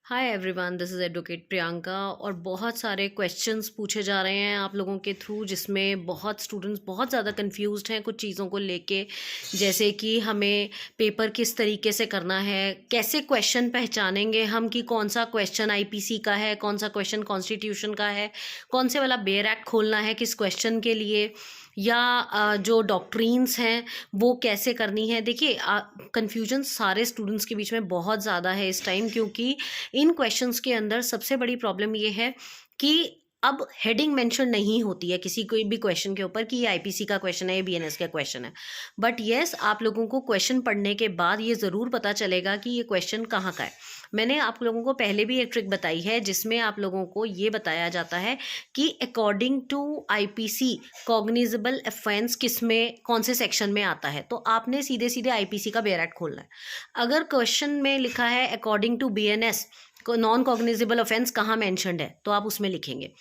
Hi everyone, this is advocate Priyanka. और बहुत सारे क्वेश्चंस पूछे जा रहे हैं आप लोगों के थ्रू, जिसमें बहुत स्टूडेंट्स बहुत ज़्यादा कंफ्यूज्ड हैं कुछ चीज़ों को लेके। जैसे कि हमें पेपर किस तरीके से करना है, कैसे क्वेश्चन पहचानेंगे हम कि कौन सा क्वेश्चन आईपीसी का है, कौन सा क्वेश्चन कॉन्स्टिट्यूशन का है, कौन से वाला बेयर एक्ट खोलना है किस क्वेश्चन के लिए, या जो डॉक्ट्रीन्स हैं वो कैसे करनी है। देखिए, कन्फ्यूजन सारे स्टूडेंट्स के बीच में बहुत ज़्यादा है इस टाइम, क्योंकि इन क्वेश्चंस के अंदर सबसे बड़ी प्रॉब्लम ये है कि अब हेडिंग मेंशन नहीं होती है किसी कोई भी क्वेश्चन के ऊपर कि ये आईपीसी का क्वेश्चन है, ये बीएनएस का क्वेश्चन है। बट यस, आप लोगों को क्वेश्चन पढ़ने के बाद ये ज़रूर पता चलेगा कि ये क्वेश्चन कहाँ का है। मैंने आप लोगों को पहले भी एक ट्रिक बताई है जिसमें आप लोगों को ये बताया जाता है कि according to IPC cognizable offence किस में, कौन से सेक्शन में आता है। तो आपने सीधे सीधे आईपीसी का बेयर एक्ट खोलना है। अगर क्वेश्चन में लिखा है according to BNS non cognizable offence कहाँ मेंशन्ड है, तो आप उसमें लिखेंगे।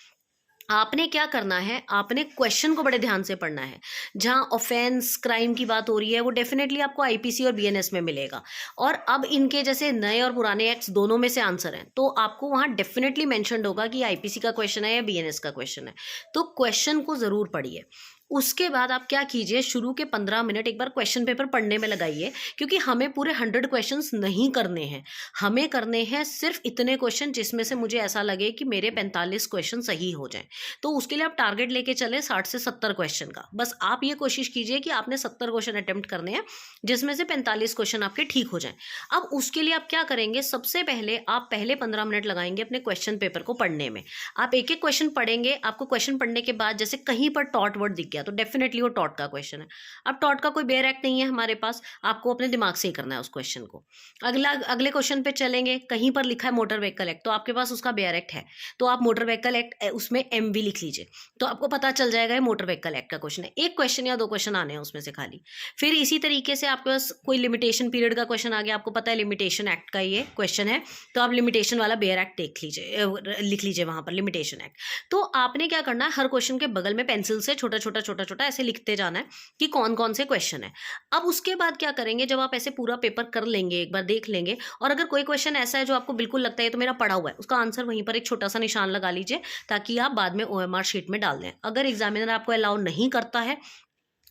आपने क्या करना है, आपने क्वेश्चन को बड़े ध्यान से पढ़ना है। जहां ऑफेंस क्राइम की बात हो रही है वो डेफिनेटली आपको आईपीसी और बीएनएस में मिलेगा। और अब इनके जैसे नए और पुराने एक्ट्स दोनों में से आंसर है, तो आपको वहां डेफिनेटली मेंशन्ड होगा कि आईपीसी का क्वेश्चन है या बीएनएस का क्वेश्चन है। तो क्वेश्चन को जरूर पढ़िए। उसके बाद आप क्या कीजिए, शुरू के 15 मिनट एक बार क्वेश्चन पेपर पढ़ने में लगाइए, क्योंकि हमें पूरे 100 क्वेश्चंस नहीं करने हैं। हमें करने हैं सिर्फ इतने क्वेश्चन जिसमें से मुझे ऐसा लगे कि मेरे 45 क्वेश्चन सही हो जाएं। तो उसके लिए आप टारगेट लेके चले 60 से 70 क्वेश्चन का। बस आप ये कोशिश कीजिए कि आपने 70 क्वेश्चन अटेम्प्ट करने हैं, जिसमें से 45 क्वेश्चन आपके ठीक हो जाएं। अब उसके लिए आप क्या करेंगे, सबसे पहले आप पहले 15 मिनट लगाएंगे अपने क्वेश्चन पेपर को पढ़ने में। आप एक एक क्वेश्चन पढ़ेंगे। आपको क्वेश्चन पढ़ने के बाद जैसे कहीं पर टॉट वर्ड दिख गया तो डेफिनेटली वो टॉट का क्वेश्चन है। अब टॉट का कोई बेयर एक्ट नहीं है हमारे पास, आपको अपने दिमाग से ही करना है उस क्वेश्चन को। अगले क्वेश्चन पे चलेंगे। कहीं पर लिखा है मोटर व्हीकल एक्ट, तो आपके पास उसका बेयर एक्ट है, तो आप मोटर व्हीकल एक्ट उसमें एमवी लिख लीजिए, तो आपको पता चल जाएगा ये मोटर व्हीकल एक्ट का क्वेश्चन है। एक क्वेश्चन या दो क्वेश्चन आने हैं उसमें से खाली। फिर इसी तरीके से आपके पास कोई लिमिटेशन पीरियड का क्वेश्चन आ गया, आपको पता है लिमिटेशन एक्ट का ये क्वेश्चन है, तो आप लिमिटेशन वाला बेयर एक्ट देख लीजिए, लिख लीजिए वहां पर लिमिटेशन एक्ट। तो आपने क्या करना है, हर क्वेश्चन के बगल में पेंसिल से छोटा छोटा छोटा छोटा ऐसे लिखते जाना है कि कौन कौन से क्वेश्चन है। अब उसके बाद क्या करेंगे, जब आप ऐसे पूरा पेपर कर लेंगे, एक बार देख लेंगे, और अगर कोई क्वेश्चन ऐसा है जो आपको बिल्कुल लगता है तो मेरा पढ़ा हुआ है, उसका आंसर वहीं पर एक छोटा सा निशान लगा लीजिए, ताकि आप बाद में ओएमआर शीट में डाल दें। अगर एग्जामिनर आपको अलाउ नहीं करता है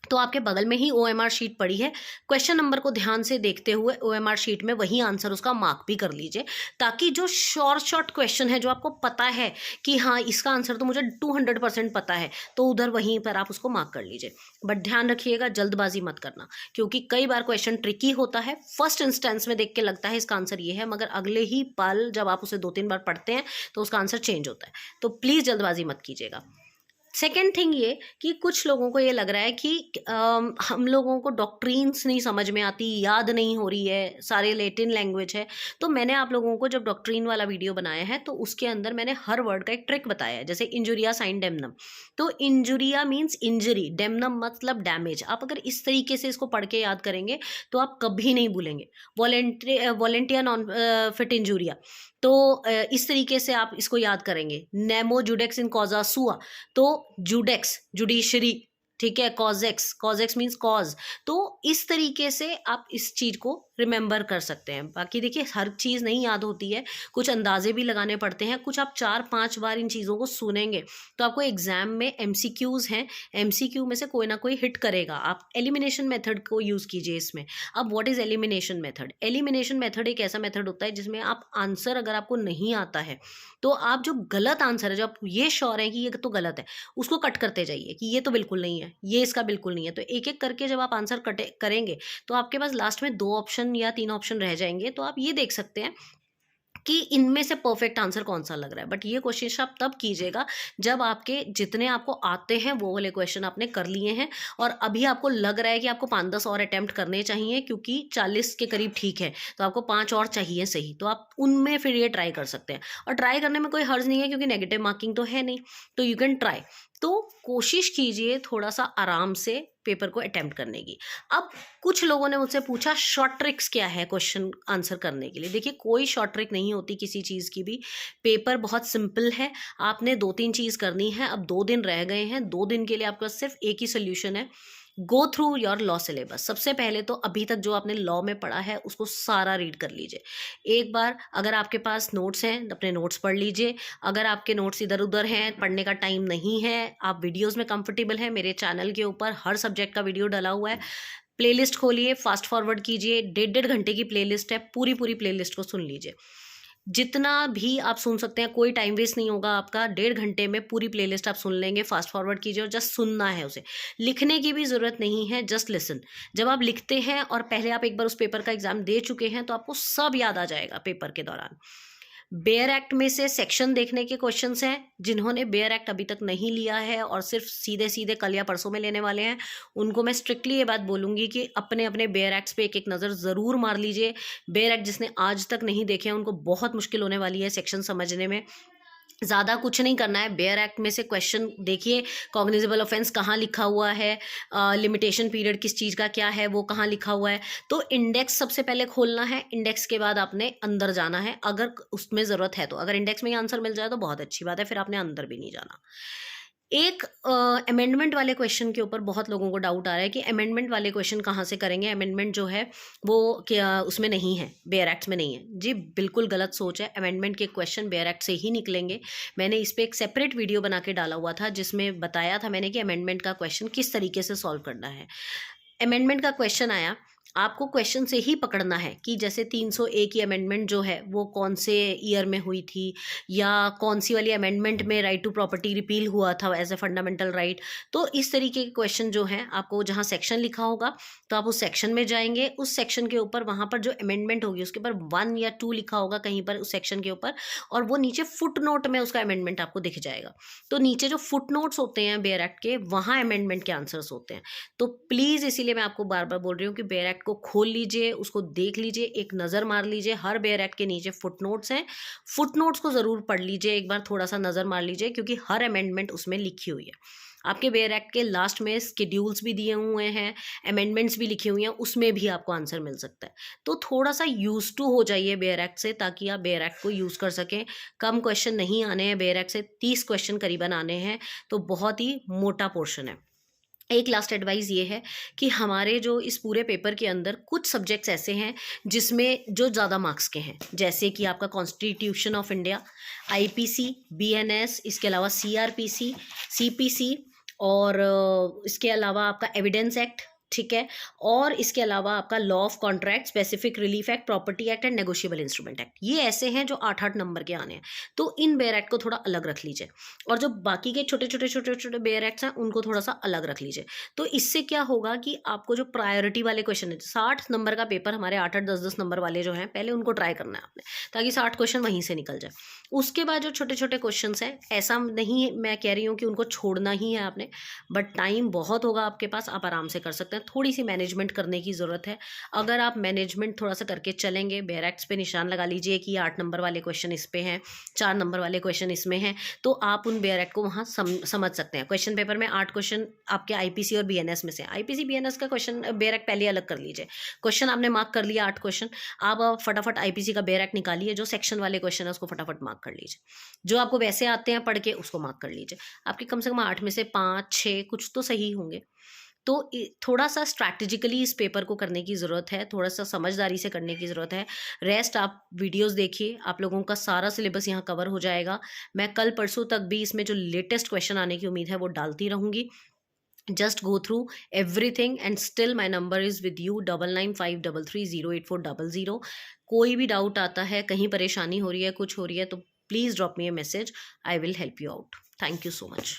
तो आपके बगल में ही ओएमआर शीट पड़ी है, क्वेश्चन नंबर को ध्यान से देखते हुए ओएमआर शीट में वही आंसर उसका मार्क भी कर लीजिए, ताकि जो शॉर्ट क्वेश्चन है जो आपको पता है कि हाँ इसका आंसर तो मुझे 200% पता है, तो उधर वहीं पर आप उसको मार्क कर लीजिए। बट ध्यान रखिएगा, जल्दबाजी मत करना, क्योंकि कई बार क्वेश्चन ट्रिकी होता है। फर्स्ट इंस्टेंस में देख के लगता है इसका आंसर ये है, मगर अगले ही पल जब आप उसे 2-3 बार पढ़ते हैं तो उसका आंसर चेंज होता है। तो प्लीज़ जल्दबाजी मत कीजिएगा। सेकेंड थिंग ये कि कुछ लोगों को ये लग रहा है कि हम लोगों को डॉक्ट्रीन्स नहीं समझ में आती, याद नहीं हो रही है, सारे लैटिन लैंग्वेज है। तो मैंने आप लोगों को जब डॉक्ट्रीन वाला वीडियो बनाया है तो उसके अंदर मैंने हर वर्ड का एक ट्रिक बताया है। जैसे इंजुरिया साइन डेमनम, तो इंजुरिया मीन्स इंजरी, डेमनम मतलब डैमेज। आप अगर इस तरीके से इसको पढ़ के याद करेंगे तो आप कभी नहीं भूलेंगे। वॉलेंटिया नॉन फिट इंजुरिया, तो इस तरीके से आप इसको याद करेंगे। नेमो जुडेक्स इन कॉजा सुआ, तो जुडेक्स जुडिशरी, ठीक है, कॉजेक्स, कॉजेक्स मीन्स कॉज। तो इस तरीके से आप इस चीज को रिमेंबर कर सकते हैं। बाकी देखिए, हर चीज नहीं याद होती है, कुछ अंदाजे भी लगाने पड़ते हैं। कुछ आप 4-5 बार इन चीजों को सुनेंगे तो आपको एग्जाम में एमसीक्यूज हैं, एमसीक्यू में से कोई ना कोई हिट करेगा। आप एलिमिनेशन मेथड को यूज कीजिए इसमें। अब what is elimination method? Elimination method एक ऐसा मेथड होता है जिसमें आप आंसर, अगर आपको नहीं आता है तो आप जो गलत आंसर है, जो आप ये श्योर है कि ये तो गलत है, उसको कट करते जाइए कि ये तो बिल्कुल नहीं है, ये इसका बिल्कुल नहीं है। तो एक एक करके जब आप आंसर करेंगे तो आपके पास लास्ट में 2 ऑप्शन या 3 ऑप्शन रह जाएंगे, तो आप ये देख सकते हैं कि इनमें से परफेक्ट आंसर कौन सा लग रहा है। बट ये कोशिश आप तब कीजिएगा जब आपके जितने आपको आते हैं वो वाले क्वेश्चन आपने कर लिए हैं, और अभी आपको लग रहा है कि आपको 5-10 और अटेम्प्ट करने चाहिए, क्योंकि 40 के करीब ठीक है, तो आपको 5 और चाहिए सही। तो आप उनमें फिर ये ट्राई कर सकते हैं, और ट्राई करने में कोई हर्ज नहीं है, क्योंकि नेगेटिव मार्किंग तो है नहीं, तो यू कैन ट्राई। तो कोशिश कीजिए थोड़ा सा आराम से पेपर को अटेम्प्ट करने की। अब कुछ लोगों ने मुझसे पूछा शॉर्ट ट्रिक्स क्या है क्वेश्चन आंसर करने के लिए। देखिए, कोई शॉर्ट ट्रिक नहीं होती किसी चीज़ की भी। पेपर बहुत सिंपल है, आपने 2-3 चीज़ करनी है। अब 2 दिन रह गए हैं, 2 दिन के लिए आपके पास सिर्फ एक ही सोल्यूशन है। Go through your law syllabus. सबसे पहले तो अभी तक जो आपने लॉ में पढ़ा है उसको सारा रीड कर लीजिए एक बार। अगर आपके पास नोट्स हैं, अपने नोट्स पढ़ लीजिए। अगर आपके नोट्स इधर उधर हैं, पढ़ने का टाइम नहीं है, आप वीडियोस में कंफर्टेबल हैं, मेरे चैनल के ऊपर हर सब्जेक्ट का वीडियो डला हुआ है। प्लेलिस्ट खोलिए, फास्ट फॉरवर्ड कीजिए, 1.5 घंटे की प्लेलिस्ट है, पूरी पूरी प्लेलिस्ट को सुन लीजिए। जितना भी आप सुन सकते हैं, कोई टाइम वेस्ट नहीं होगा आपका। 1.5 घंटे में पूरी प्लेलिस्ट आप सुन लेंगे। फास्ट फॉरवर्ड कीजिए और जस्ट सुनना है उसे, लिखने की भी ज़रूरत नहीं है, जस्ट लिसन। जब आप लिखते हैं और पहले आप एक बार उस पेपर का एग्जाम दे चुके हैं तो आपको सब याद आ जाएगा पेपर के दौरान। बेयर एक्ट में से सेक्शन देखने के क्वेश्चंस हैं। जिन्होंने बेयर एक्ट अभी तक नहीं लिया है और सिर्फ सीधे सीधे कल या परसों में लेने वाले हैं, उनको मैं स्ट्रिक्टली ये बात बोलूँगी कि अपने अपने बेयर एक्ट्स पे एक एक नज़र ज़रूर मार लीजिए। बेयर एक्ट जिसने आज तक नहीं देखे हैं उनको बहुत मुश्किल होने वाली है सेक्शन समझने में। ज़्यादा कुछ नहीं करना है, बेयर एक्ट में से क्वेश्चन देखिए, कॉग्निजेबल ऑफेंस कहाँ लिखा हुआ है, लिमिटेशन पीरियड किस चीज़ का क्या है वो कहाँ लिखा हुआ है। तो इंडेक्स सबसे पहले खोलना है, इंडेक्स के बाद आपने अंदर जाना है अगर उसमें ज़रूरत है तो। अगर इंडेक्स में ही आंसर मिल जाए तो बहुत अच्छी बात है, फिर आपने अंदर भी नहीं जाना। एक अमेंडमेंट वाले क्वेश्चन के ऊपर बहुत लोगों को डाउट आ रहा है कि अमेंडमेंट वाले क्वेश्चन कहाँ से करेंगे। अमेंडमेंट जो है वो क्या उसमें नहीं है, बेयर एक्ट में नहीं है। जी बिल्कुल गलत सोच है, अमेंडमेंट के क्वेश्चन बेयर एक्ट से ही निकलेंगे। मैंने इस पर एक सेपरेट वीडियो बना के डाला हुआ था जिसमें बताया था मैंने कि अमेंडमेंट का क्वेश्चन किस तरीके से सॉल्व करना है। अमेंडमेंट का क्वेश्चन आया, आपको क्वेश्चन से ही पकड़ना है कि जैसे 301 की अमेंडमेंट जो है वो कौन से ईयर में हुई थी, या कौन सी वाली अमेंडमेंट में राइट टू प्रॉपर्टी रिपील हुआ था एज ए फंडामेंटल राइट। तो इस तरीके के क्वेश्चन जो हैं, आपको जहाँ सेक्शन लिखा होगा तो आप उस सेक्शन में जाएंगे, उस सेक्शन के ऊपर वहाँ पर जो अमेंडमेंट होगी उसके ऊपर 1 या 2 लिखा होगा कहीं पर उस सेक्शन के ऊपर, और वो नीचे फुट नोट में उसका अमेंडमेंट आपको दिख जाएगा। तो नीचे जो फुट नोट्स होते हैं बेयर एक्ट के, वहाँ अमेंडमेंट के आंसर्स होते हैं। तो प्लीज़ इसीलिए मैं आपको बार बार बोल रही हूँ कि बेयर एक्ट को खोल लीजिए, उसको देख लीजिए, एक नज़र मार लीजिए। हर बेयर एक्ट के नीचे फुटनोट्स हैं, फुटनोट्स को ज़रूर पढ़ लीजिए, एक बार थोड़ा सा नज़र मार लीजिए, क्योंकि हर अमेंडमेंट उसमें लिखी हुई है। आपके बेयर एक्ट के लास्ट में स्केड्यूल्स भी दिए हुए हैं, अमेंडमेंट्स भी लिखी हुई हैं, उसमें भी आपको आंसर मिल सकता है। तो थोड़ा सा यूज टू हो जाइए बेयर एक्ट से, ताकि आप बेयर एक्ट को यूज़ कर सकें। कम क्वेश्चन नहीं आने हैं बेयर एक्ट से, 30 क्वेश्चन करीबन आने हैं, तो बहुत ही मोटा पोर्शन है। एक लास्ट एडवाइस ये है कि हमारे जो इस पूरे पेपर के अंदर कुछ सब्जेक्ट्स ऐसे हैं जिसमें जो ज़्यादा मार्क्स के हैं, जैसे कि आपका constitution of India, IPC, BNS, इसके अलावा सीआरपीसी, सीपीसी, और इसके अलावा आपका एविडेंस एक्ट, ठीक है, और इसके अलावा आपका law of contract, specific relief act, property act and negotiable instrument act. ये ऐसे हैं जो 8-8 नंबर के आने हैं। तो इन बेयर एक्ट को थोड़ा अलग रख लीजिए, और जो बाकी के छोटे छोटे छोटे छोटे बेयर एक्ट्स हैं उनको थोड़ा सा अलग रख लीजिए। तो इससे क्या होगा कि आपको जो प्रायोरिटी वाले क्वेश्चन है, 60 नंबर का पेपर हमारे 8-8 10-10 नंबर वाले जो हैं, पहले उनको ट्राई करना है आपने, ताकि 60 क्वेश्चन वहीं से निकल जाए। उसके बाद जो छोटे छोटे क्वेश्चन हैं, ऐसा नहीं मैं कह रही हूँ कि उनको छोड़ना ही है आपने, बट टाइम बहुत होगा आपके पास, आप आराम से कर सकते हैं। थोड़ी सी मैनेजमेंट करने की ज़रूरत है। अगर आप मैनेजमेंट थोड़ा सा करके चलेंगे, बेयर एक्ट्स पे निशान लगा लीजिए कि 8 नंबर वाले क्वेश्चन इस पे हैं, 4 नंबर वाले क्वेश्चन इसमें हैं, तो आप उन बेयर एक्ट को वहाँ समझ सकते हैं। क्वेश्चन पेपर में 8 क्वेश्चन आपके आईपीसी और बीएनएस में से, आईपीसी बीएनएस का क्वेश्चन बेयर एक्ट पहले अलग कर लीजिए। क्वेश्चन आपने मार्क कर लिया 8 क्वेश्चन, आप फटाफट आईपीसी का बेयर एक्ट निकालिए, जो सेक्शन वाले क्वेश्चन है उसको फटाफट मार्क कर लीजिए, जो आपको वैसे आते हैं पढ़ के उसको मार्क कर लीजिए। आपके कम से कम 8 में से 5-6 कुछ तो सही होंगे। तो थोड़ा सा स्ट्रैटेजिकली इस पेपर को करने की ज़रूरत है, थोड़ा सा समझदारी से करने की ज़रूरत है। रेस्ट आप वीडियोस देखिए, आप लोगों का सारा सिलेबस यहाँ कवर हो जाएगा। मैं कल परसों तक भी इसमें जो लेटेस्ट क्वेश्चन आने की उम्मीद है वो डालती रहूँगी। Just go through everything and still my number is with you 995333084000। कोई भी डाउट आता है, कहीं परेशानी हो रही है, कुछ हो रही है, तो please drop me A message, I will help you out. Thank you so much.